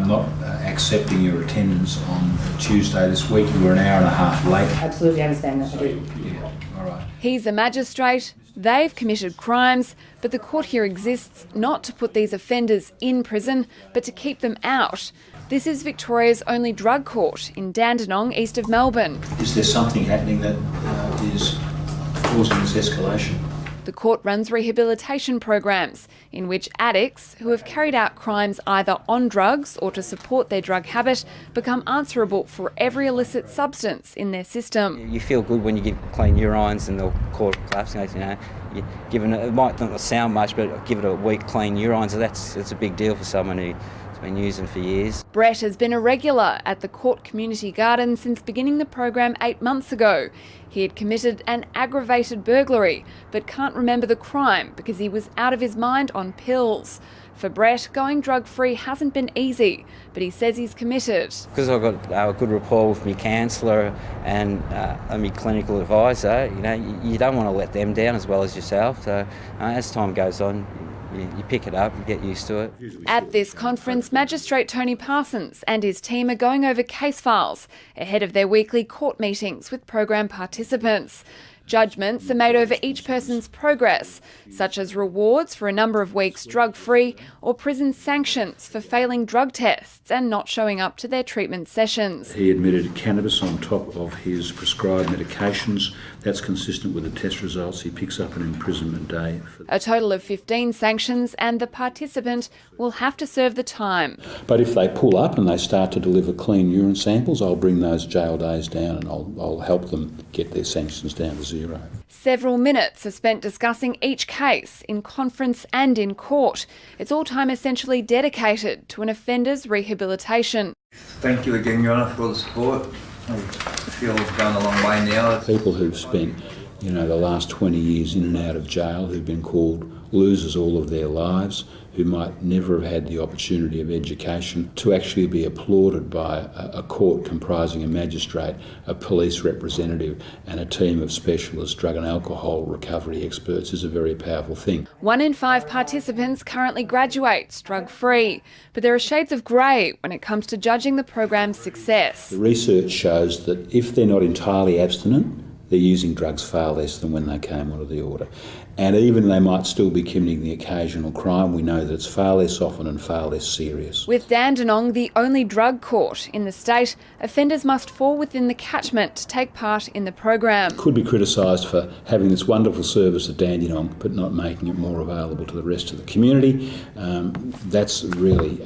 I'm not accepting your attendance on Tuesday this week. You were an hour and a half late. Absolutely understand that. Yeah, all right. He's a magistrate, they've committed crimes, but the court here exists not to put these offenders in prison, but to keep them out. This is Victoria's only drug court in Dandenong, east of Melbourne. Is there something happening that is causing this escalation? The court runs rehabilitation programs in which addicts who have carried out crimes either on drugs or to support their drug habit become answerable for every illicit substance in their system. You feel good when you give clean urines and the court collapse. You know, you're given it might not sound much, but give it a week clean urine, so that's a big deal for someone who's been using for years. Brett has been a regular at the Court Community Garden since beginning the program 8 months ago. He had committed an aggravated burglary, but can't remember the crime because he was out of his mind on pills. For Brett, going drug-free hasn't been easy, but he says he's committed. Because I've got a good rapport with my counsellor and my clinical advisor, you know, you don't want to let them down as well as yourself. So as time goes on, you pick it up, you get used to it. At this conference, Magistrate Tony Parsons and his team are going over case files ahead of their weekly court meetings with program participants. Judgments are made over each person's progress, such as rewards for a number of weeks drug-free or prison sanctions for failing drug tests and not showing up to their treatment sessions. He admitted cannabis on top of his prescribed medications. That's consistent with the test results. He picks up an imprisonment day. A total of 15 sanctions, and the participant will have to serve the time. But if they pull up and they start to deliver clean urine samples, I'll bring those jail days down and I'll help them get their sanctions down to zero. Several minutes are spent discussing each case in conference and in court. It's all time essentially dedicated to an offender's rehabilitation. Thank you again, Your Honour, for the support. I feel we've gone a long way now. People who've spent, the last 20 years in and out of jail, who've been called losers all of their lives, who might never have had the opportunity of education, to actually be applauded by a court comprising a magistrate, a police representative and a team of specialist drug and alcohol recovery experts is a very powerful thing. 1 in 5 participants currently graduates drug-free, but there are shades of grey when it comes to judging the program's success. The research shows that if they're not entirely abstinent, they're using drugs far less than when they came onto the order. And even they might still be committing the occasional crime, we know that it's far less often and far less serious. With Dandenong the only drug court in the state, offenders must fall within the catchment to take part in the program. Could be criticised for having this wonderful service at Dandenong but not making it more available to the rest of the community. That's really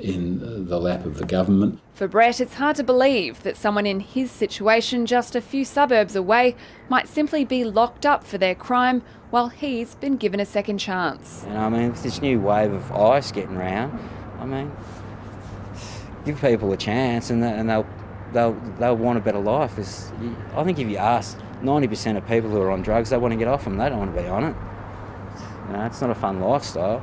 in the lap of the government. For Brett, it's hard to believe that someone in his situation just a few suburbs away might simply be locked up for their crime while he's been given a second chance. With this new wave of ice getting round, give people a chance and they'll want a better life. I think if you ask 90% of people who are on drugs, they want to get off them. They don't want to be on it. It's not a fun lifestyle.